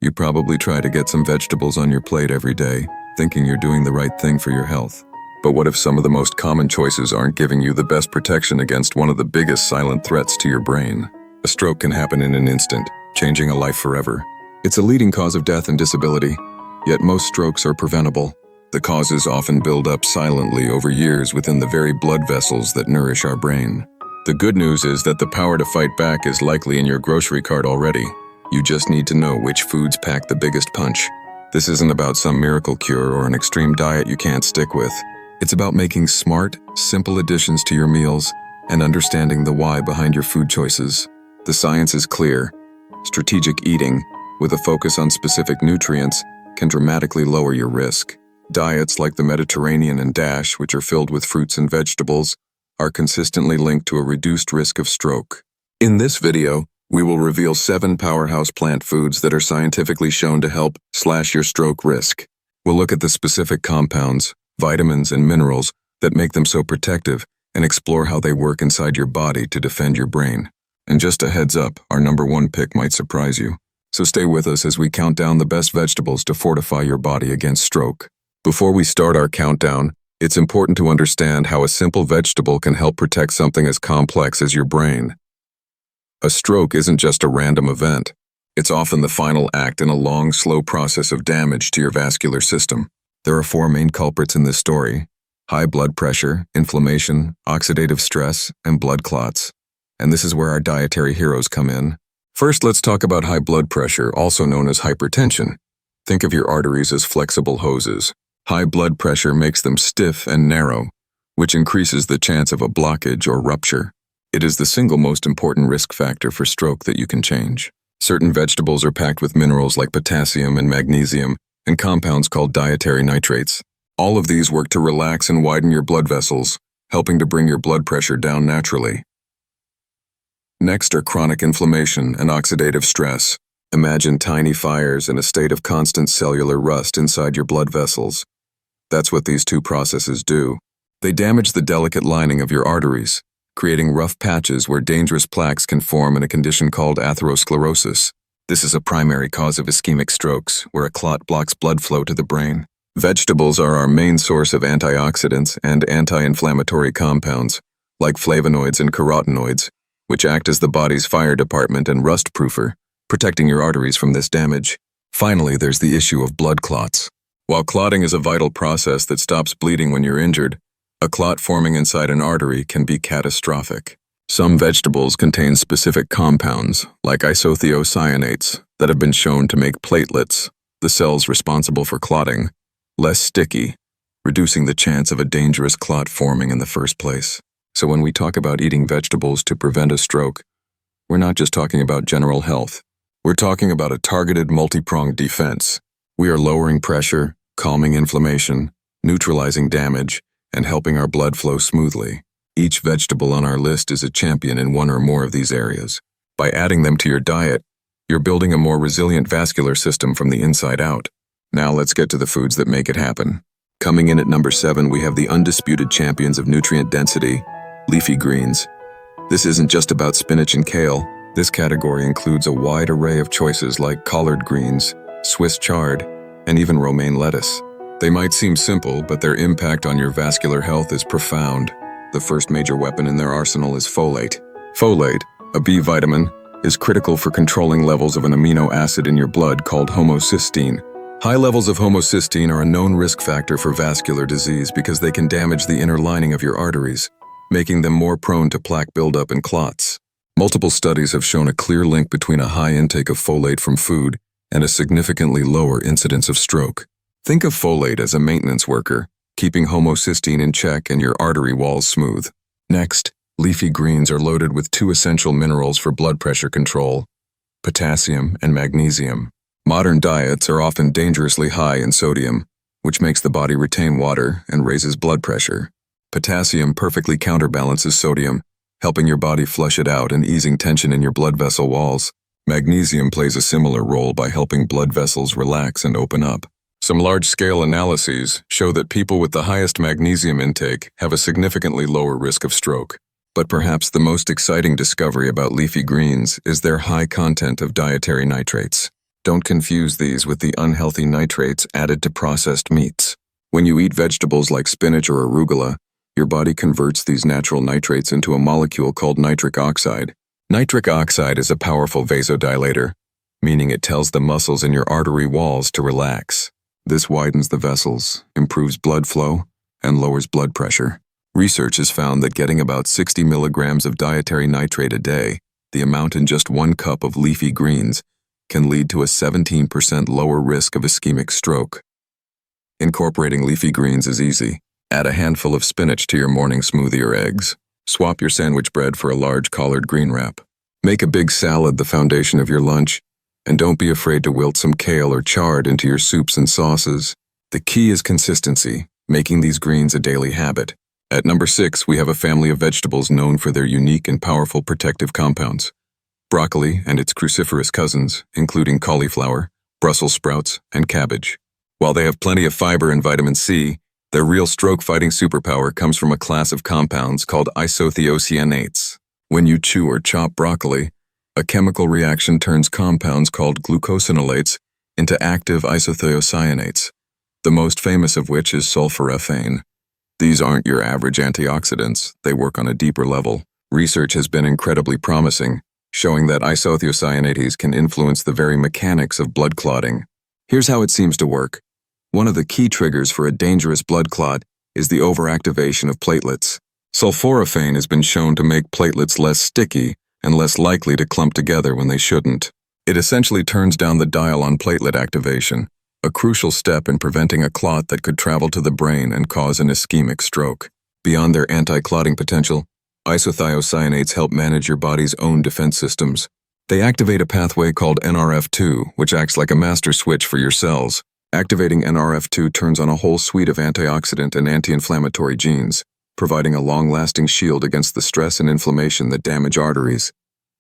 You probably try to get some vegetables on your plate every day, thinking you're doing the right thing for your health. But what if some of the most common choices aren't giving you the best protection against one of the biggest silent threats to your brain? A stroke can happen in an instant, changing a life forever. It's a leading cause of death and disability, yet most strokes are preventable. The causes often build up silently over years within the very blood vessels that nourish our brain. The good news is that the power to fight back is likely in your grocery cart already. You just need to know which foods pack the biggest punch. This isn't about some miracle cure or an extreme diet you can't stick with. It's about making smart, simple additions to your meals and understanding the why behind your food choices. The science is clear. Strategic eating, with a focus on specific nutrients, can dramatically lower your risk. Diets like the Mediterranean and DASH, which are filled with fruits and vegetables, are consistently linked to a reduced risk of stroke. In this video, we will reveal 7 powerhouse plant foods that are scientifically shown to help slash your stroke risk. We'll look at the specific compounds, vitamins, and minerals that make them so protective and explore how they work inside your body to defend your brain. And just a heads up, our number 1 pick might surprise you. So stay with us as we count down the best vegetables to fortify your body against stroke. Before we start our countdown, it's important to understand how a simple vegetable can help protect something as complex as your brain. A stroke isn't just a random event. It's often the final act in a long, slow process of damage to your vascular system. There are 4 main culprits in this story: high blood pressure, inflammation, oxidative stress, and blood clots. And this is where our dietary heroes come in. First, let's talk about high blood pressure, also known as hypertension. Think of your arteries as flexible hoses. High blood pressure makes them stiff and narrow, which increases the chance of a blockage or rupture. It is the single most important risk factor for stroke that you can change. Certain vegetables are packed with minerals like potassium and magnesium and compounds called dietary nitrates. All of these work to relax and widen your blood vessels, helping to bring your blood pressure down naturally. Next are chronic inflammation and oxidative stress. Imagine tiny fires and a state of constant cellular rust inside your blood vessels. That's what these 2 processes do. They damage the delicate lining of your arteries, creating rough patches where dangerous plaques can form in a condition called atherosclerosis. This is a primary cause of ischemic strokes, where a clot blocks blood flow to the brain. Vegetables are our main source of antioxidants and anti-inflammatory compounds, like flavonoids and carotenoids, which act as the body's fire department and rust-proofer, protecting your arteries from this damage. Finally, there's the issue of blood clots. While clotting is a vital process that stops bleeding when you're injured, a clot forming inside an artery can be catastrophic. Some vegetables contain specific compounds, like isothiocyanates, that have been shown to make platelets, the cells responsible for clotting, less sticky, reducing the chance of a dangerous clot forming in the first place. So when we talk about eating vegetables to prevent a stroke, we're not just talking about general health. We're talking about a targeted multi-pronged defense. We are lowering pressure, calming inflammation, neutralizing damage, and helping our blood flow smoothly. Each vegetable on our list is a champion in one or more of these areas. By adding them to your diet, you're building a more resilient vascular system from the inside out. Now let's get to the foods that make it happen. Coming in at number 7, we have the undisputed champions of nutrient density, leafy greens. This isn't just about spinach and kale. This category includes a wide array of choices like collard greens, Swiss chard, and even romaine lettuce. They might seem simple, but their impact on your vascular health is profound. The first major weapon in their arsenal is folate. Folate, a B vitamin, is critical for controlling levels of an amino acid in your blood called homocysteine. High levels of homocysteine are a known risk factor for vascular disease because they can damage the inner lining of your arteries, making them more prone to plaque buildup and clots. Multiple studies have shown a clear link between a high intake of folate from food and a significantly lower incidence of stroke. Think of folate as a maintenance worker, keeping homocysteine in check and your artery walls smooth. Next, leafy greens are loaded with 2 essential minerals for blood pressure control: potassium and magnesium. Modern diets are often dangerously high in sodium, which makes the body retain water and raises blood pressure. Potassium perfectly counterbalances sodium, helping your body flush it out and easing tension in your blood vessel walls. Magnesium plays a similar role by helping blood vessels relax and open up. Some large-scale analyses show that people with the highest magnesium intake have a significantly lower risk of stroke. But perhaps the most exciting discovery about leafy greens is their high content of dietary nitrates. Don't confuse these with the unhealthy nitrates added to processed meats. When you eat vegetables like spinach or arugula, your body converts these natural nitrates into a molecule called nitric oxide. Nitric oxide is a powerful vasodilator, meaning it tells the muscles in your artery walls to relax. This widens the vessels, improves blood flow, and lowers blood pressure. Research has found that getting about 60 milligrams of dietary nitrate a day, the amount in just 1 cup of leafy greens, can lead to a 17% lower risk of ischemic stroke. Incorporating leafy greens is easy. Add a handful of spinach to your morning smoothie or eggs. Swap your sandwich bread for a large collard green wrap. Make a big salad the foundation of your lunch, and don't be afraid to wilt some kale or chard into your soups and sauces. The key is consistency, making these greens a daily habit. At number 6, we have a family of vegetables known for their unique and powerful protective compounds. Broccoli and its cruciferous cousins, including cauliflower, Brussels sprouts, and cabbage. While they have plenty of fiber and vitamin C, their real stroke-fighting superpower comes from a class of compounds called isothiocyanates. When you chew or chop broccoli, a chemical reaction turns compounds called glucosinolates into active isothiocyanates, the most famous of which is sulforaphane. These aren't your average antioxidants, they work on a deeper level. Research has been incredibly promising, showing that isothiocyanates can influence the very mechanics of blood clotting. Here's how it seems to work. One of the key triggers for a dangerous blood clot is the overactivation of platelets. Sulforaphane has been shown to make platelets less sticky and less likely to clump together when they shouldn't. It essentially turns down the dial on platelet activation, a crucial step in preventing a clot that could travel to the brain and cause an ischemic stroke. Beyond their anti-clotting potential, isothiocyanates help manage your body's own defense systems. They activate a pathway called NRF2, which acts like a master switch for your cells. Activating NRF2 turns on a whole suite of antioxidant and anti-inflammatory genes, providing a long-lasting shield against the stress and inflammation that damage arteries.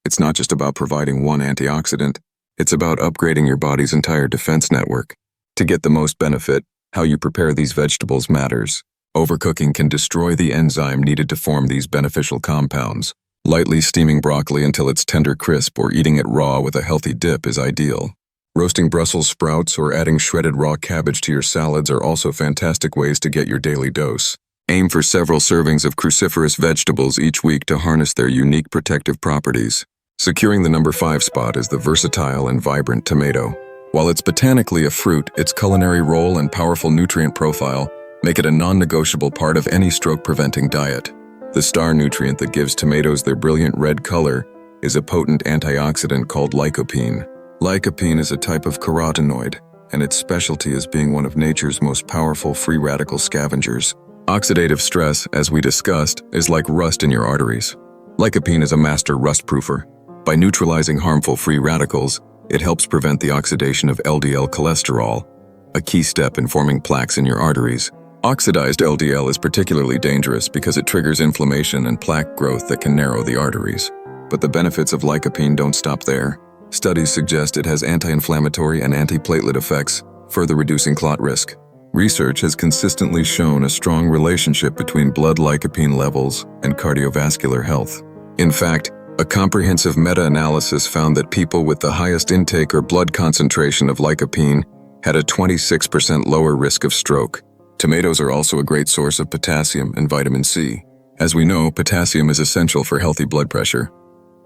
It's not just about providing one antioxidant, it's about upgrading your body's entire defense network. To get the most benefit, how you prepare these vegetables matters. Overcooking can destroy the enzyme needed to form these beneficial compounds. Lightly steaming broccoli until it's tender crisp or eating it raw with a healthy dip is ideal. Roasting Brussels sprouts or adding shredded raw cabbage to your salads are also fantastic ways to get your daily dose. Aim for several servings of cruciferous vegetables each week to harness their unique protective properties. Securing the number 5 spot is the versatile and vibrant tomato. While it's botanically a fruit, its culinary role and powerful nutrient profile make it a non-negotiable part of any stroke-preventing diet. The star nutrient that gives tomatoes their brilliant red color is a potent antioxidant called lycopene. Lycopene is a type of carotenoid, and its specialty is being one of nature's most powerful free radical scavengers. Oxidative stress, as we discussed, is like rust in your arteries. Lycopene is a master rust-proofer. By neutralizing harmful free radicals, it helps prevent the oxidation of LDL cholesterol, a key step in forming plaques in your arteries. Oxidized LDL is particularly dangerous because it triggers inflammation and plaque growth that can narrow the arteries. But the benefits of lycopene don't stop there. Studies suggest it has anti-inflammatory and antiplatelet effects, further reducing clot risk. Research has consistently shown a strong relationship between blood lycopene levels and cardiovascular health. In fact, a comprehensive meta-analysis found that people with the highest intake or blood concentration of lycopene had a 26% lower risk of stroke. Tomatoes are also a great source of potassium and vitamin C. As we know, potassium is essential for healthy blood pressure,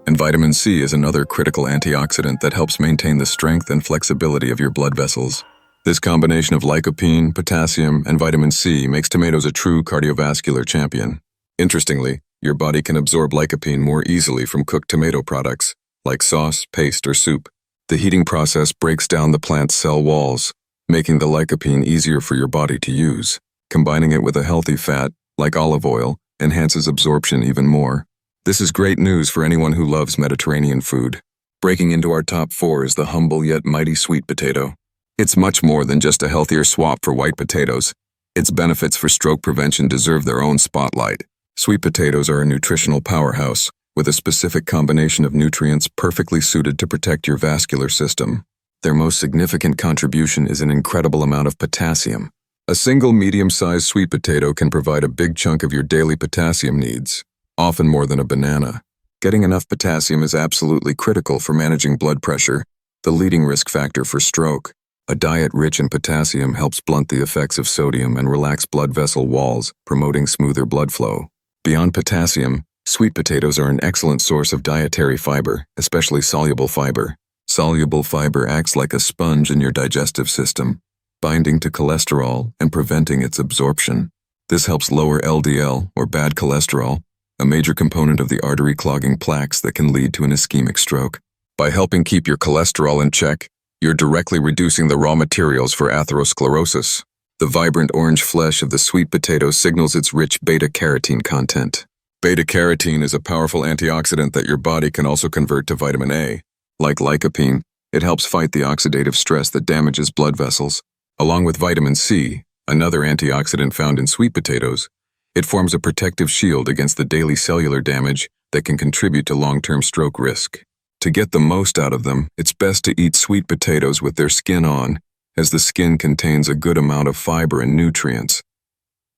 and vitamin C is another critical antioxidant that helps maintain the strength and flexibility of your blood vessels. This combination of lycopene, potassium, and vitamin C makes tomatoes a true cardiovascular champion. Interestingly, your body can absorb lycopene more easily from cooked tomato products, like sauce, paste, or soup. The heating process breaks down the plant's cell walls, making the lycopene easier for your body to use. Combining it with a healthy fat, like olive oil, enhances absorption even more. This is great news for anyone who loves Mediterranean food. Breaking into our top 4 is the humble yet mighty sweet potato. It's much more than just a healthier swap for white potatoes. Its benefits for stroke prevention deserve their own spotlight. Sweet potatoes are a nutritional powerhouse, with a specific combination of nutrients perfectly suited to protect your vascular system. Their most significant contribution is an incredible amount of potassium. A single medium-sized sweet potato can provide a big chunk of your daily potassium needs, often more than a banana. Getting enough potassium is absolutely critical for managing blood pressure, The leading risk factor for stroke. A diet rich in potassium helps blunt the effects of sodium and relax blood vessel walls, promoting smoother blood flow. Beyond potassium, sweet potatoes are an excellent source of dietary fiber, especially soluble fiber. Soluble fiber acts like a sponge in your digestive system, binding to cholesterol and preventing its absorption. This helps lower LDL, or bad cholesterol, a major component of the artery-clogging plaques that can lead to an ischemic stroke. By helping keep your cholesterol in check, you're directly reducing the raw materials for atherosclerosis. The vibrant orange flesh of the sweet potato signals its rich beta-carotene content. Beta-carotene is a powerful antioxidant that your body can also convert to vitamin A. Like lycopene, it helps fight the oxidative stress that damages blood vessels. Along with vitamin C, another antioxidant found in sweet potatoes, it forms a protective shield against the daily cellular damage that can contribute to long-term stroke risk. To get the most out of them, it's best to eat sweet potatoes with their skin on, as the skin contains a good amount of fiber and nutrients.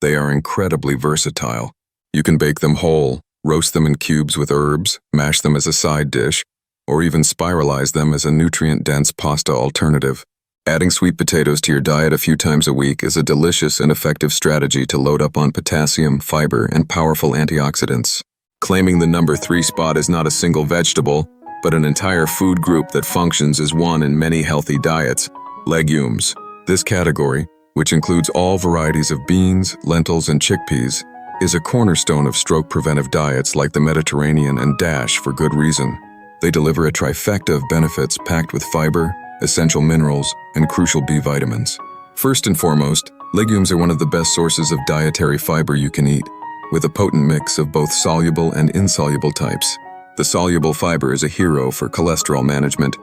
They are incredibly versatile. You can bake them whole, roast them in cubes with herbs, mash them as a side dish, or even spiralize them as a nutrient-dense pasta alternative. Adding sweet potatoes to your diet a few times a week is a delicious and effective strategy to load up on potassium, fiber, and powerful antioxidants. Claiming the number 3 spot is not a single vegetable, but an entire food group that functions as one in many healthy diets: legumes. This category, which includes all varieties of beans, lentils, and chickpeas, is a cornerstone of stroke-preventive diets like the Mediterranean and DASH for good reason. They deliver a trifecta of benefits packed with fiber, essential minerals, and crucial B vitamins. First and foremost, legumes are one of the best sources of dietary fiber you can eat, with a potent mix of both soluble and insoluble types. The soluble fiber is a hero for cholesterol management,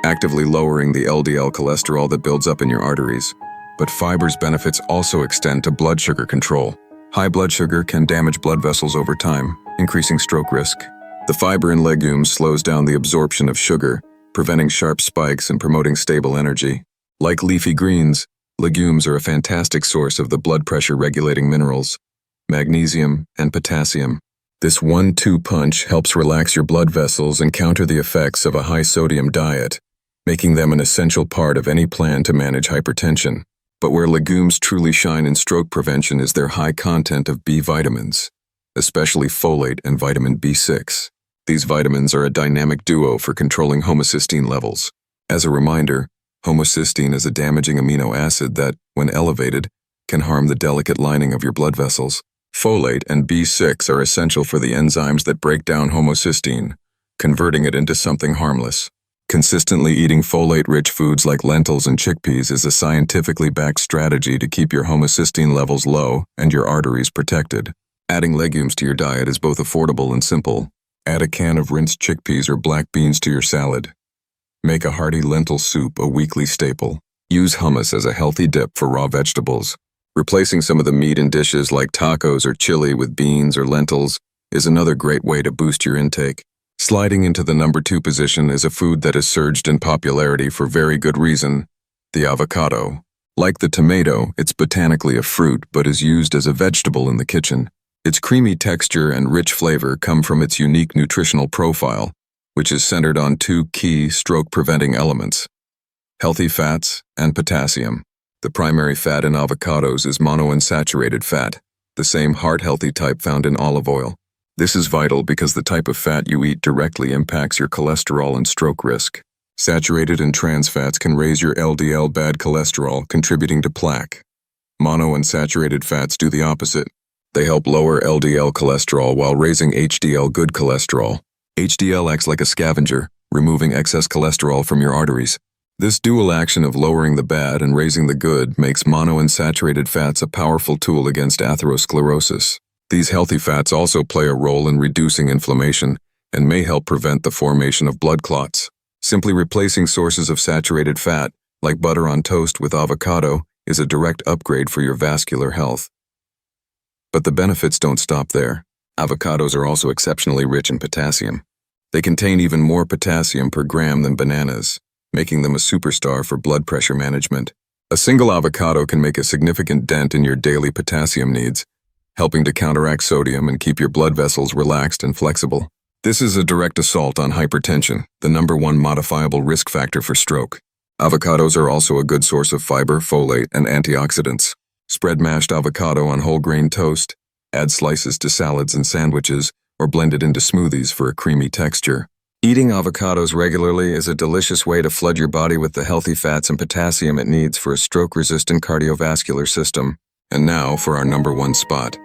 actively lowering the LDL cholesterol that builds up in your arteries. But fiber's benefits also extend to blood sugar control. High blood sugar can damage blood vessels over time, increasing stroke risk. The fiber in legumes slows down the absorption of sugar, preventing sharp spikes and promoting stable energy. Like leafy greens, legumes are a fantastic source of the blood pressure regulating minerals, magnesium and potassium. This 1-2 punch helps relax your blood vessels and counter the effects of a high-sodium diet, making them an essential part of any plan to manage hypertension. But where legumes truly shine in stroke prevention is their high content of B vitamins, especially folate and vitamin B6. These vitamins are a dynamic duo for controlling homocysteine levels. As a reminder, homocysteine is a damaging amino acid that, when elevated, can harm the delicate lining of your blood vessels. Folate and B6 are essential for the enzymes that break down homocysteine, converting it into something harmless. Consistently eating folate-rich foods like lentils and chickpeas is a scientifically backed strategy to keep your homocysteine levels low and your arteries protected. Adding legumes to your diet is both affordable and simple. Add a can of rinsed chickpeas or black beans to your salad. Make a hearty lentil soup a weekly staple. Use hummus as a healthy dip for raw vegetables. Replacing some of the meat in dishes like tacos or chili with beans or lentils is another great way to boost your intake. Sliding into the number 2 position is a food that has surged in popularity for very good reason: the avocado. Like the tomato, it's botanically a fruit but is used as a vegetable in the kitchen. Its creamy texture and rich flavor come from its unique nutritional profile, which is centered on 2 key stroke-preventing elements: healthy fats and potassium. The primary fat in avocados is monounsaturated fat, the same heart-healthy type found in olive oil. This is vital because the type of fat you eat directly impacts your cholesterol and stroke risk. Saturated and trans fats can raise your LDL bad cholesterol, contributing to plaque. Monounsaturated fats do the opposite. They help lower LDL cholesterol while raising HDL good cholesterol. HDL acts like a scavenger, removing excess cholesterol from your arteries. This dual action of lowering the bad and raising the good makes monounsaturated fats a powerful tool against atherosclerosis. These healthy fats also play a role in reducing inflammation and may help prevent the formation of blood clots. Simply replacing sources of saturated fat, like butter on toast with avocado, is a direct upgrade for your vascular health. But the benefits don't stop there. Avocados are also exceptionally rich in potassium. They contain even more potassium per gram than bananas, making them a superstar for blood pressure management. A single avocado can make a significant dent in your daily potassium needs, helping to counteract sodium and keep your blood vessels relaxed and flexible. This is a direct assault on hypertension, the #1 modifiable risk factor for stroke. Avocados are also a good source of fiber, folate, and antioxidants. Spread mashed avocado on whole grain toast, add slices to salads and sandwiches, or blend it into smoothies for a creamy texture. Eating avocados regularly is a delicious way to flood your body with the healthy fats and potassium it needs for a stroke-resistant cardiovascular system. And now for our #1 spot.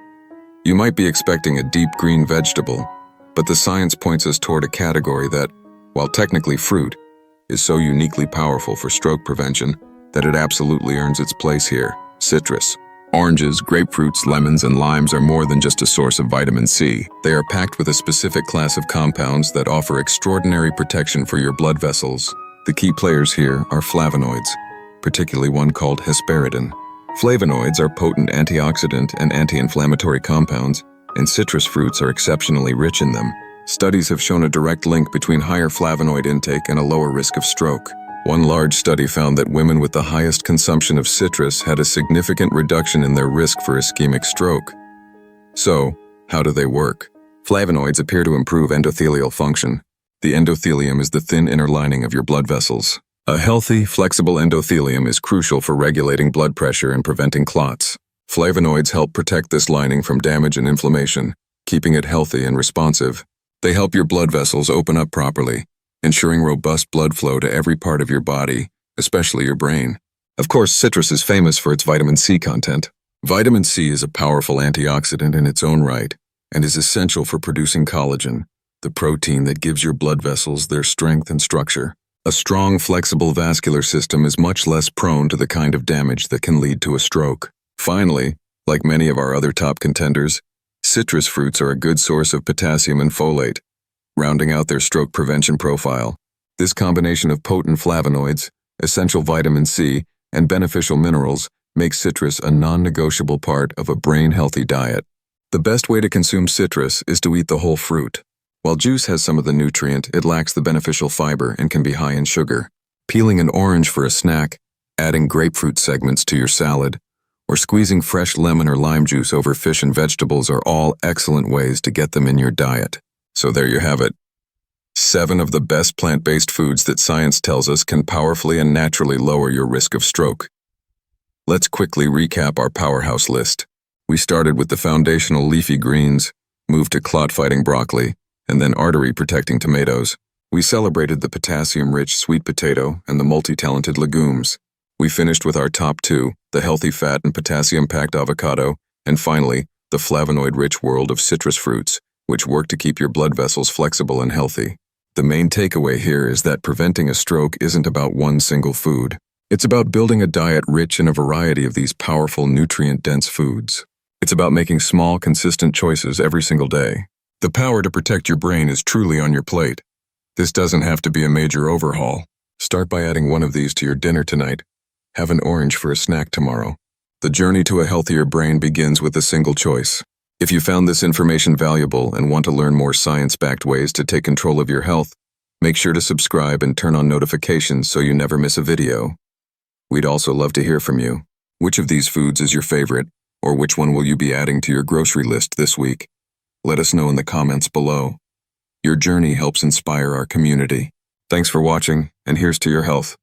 You might be expecting a deep green vegetable, but the science points us toward a category that, while technically fruit, is so uniquely powerful for stroke prevention that it absolutely earns its place here: citrus. Oranges, grapefruits, lemons, and limes are more than just a source of vitamin C. They are packed with a specific class of compounds that offer extraordinary protection for your blood vessels. The key players here are flavonoids, particularly one called hesperidin. Flavonoids are potent antioxidant and anti-inflammatory compounds, and citrus fruits are exceptionally rich in them. Studies have shown a direct link between higher flavonoid intake and a lower risk of stroke. One large study found that women with the highest consumption of citrus had a significant reduction in their risk for ischemic stroke. So, how do they work? Flavonoids appear to improve endothelial function. The endothelium is the thin inner lining of your blood vessels. A healthy, flexible endothelium is crucial for regulating blood pressure and preventing clots. Flavonoids help protect this lining from damage and inflammation, keeping it healthy and responsive. They help your blood vessels open up properly, ensuring robust blood flow to every part of your body, especially your brain. Of course, citrus is famous for its vitamin C content. Vitamin C is a powerful antioxidant in its own right and is essential for producing collagen, the protein that gives your blood vessels their strength and structure. A strong, flexible vascular system is much less prone to the kind of damage that can lead to a stroke. Finally, like many of our other top contenders, citrus fruits are a good source of potassium and folate, rounding out their stroke prevention profile. This combination of potent flavonoids, essential vitamin C, and beneficial minerals makes citrus a non-negotiable part of a brain-healthy diet. The best way to consume citrus is to eat the whole fruit. While juice has some of the nutrient, it lacks the beneficial fiber and can be high in sugar. Peeling an orange for a snack, adding grapefruit segments to your salad, or squeezing fresh lemon or lime juice over fish and vegetables are all excellent ways to get them in your diet. So there you have it. 7 of the best plant-based foods that science tells us can powerfully and naturally lower your risk of stroke. Let's quickly recap our powerhouse list. We started with the foundational leafy greens, moved to clot-fighting broccoli, and then artery-protecting tomatoes. We celebrated the potassium-rich sweet potato and the multi-talented legumes. We finished with our top 2, the healthy fat and potassium-packed avocado, and finally, the flavonoid-rich world of citrus fruits, which work to keep your blood vessels flexible and healthy. The main takeaway here is that preventing a stroke isn't about one single food. It's about building a diet rich in a variety of these powerful, nutrient-dense foods. It's about making small, consistent choices every single day. The power to protect your brain is truly on your plate. This doesn't have to be a major overhaul. Start by adding one of these to your dinner tonight. Have an orange for a snack tomorrow. The journey to a healthier brain begins with a single choice. If you found this information valuable and want to learn more science-backed ways to take control of your health, make sure to subscribe and turn on notifications so you never miss a video. We'd also love to hear from you. Which of these foods is your favorite, or which one will you be adding to your grocery list this week? Let us know in the comments below. Your journey helps inspire our community. Thanks for watching, and here's to your health.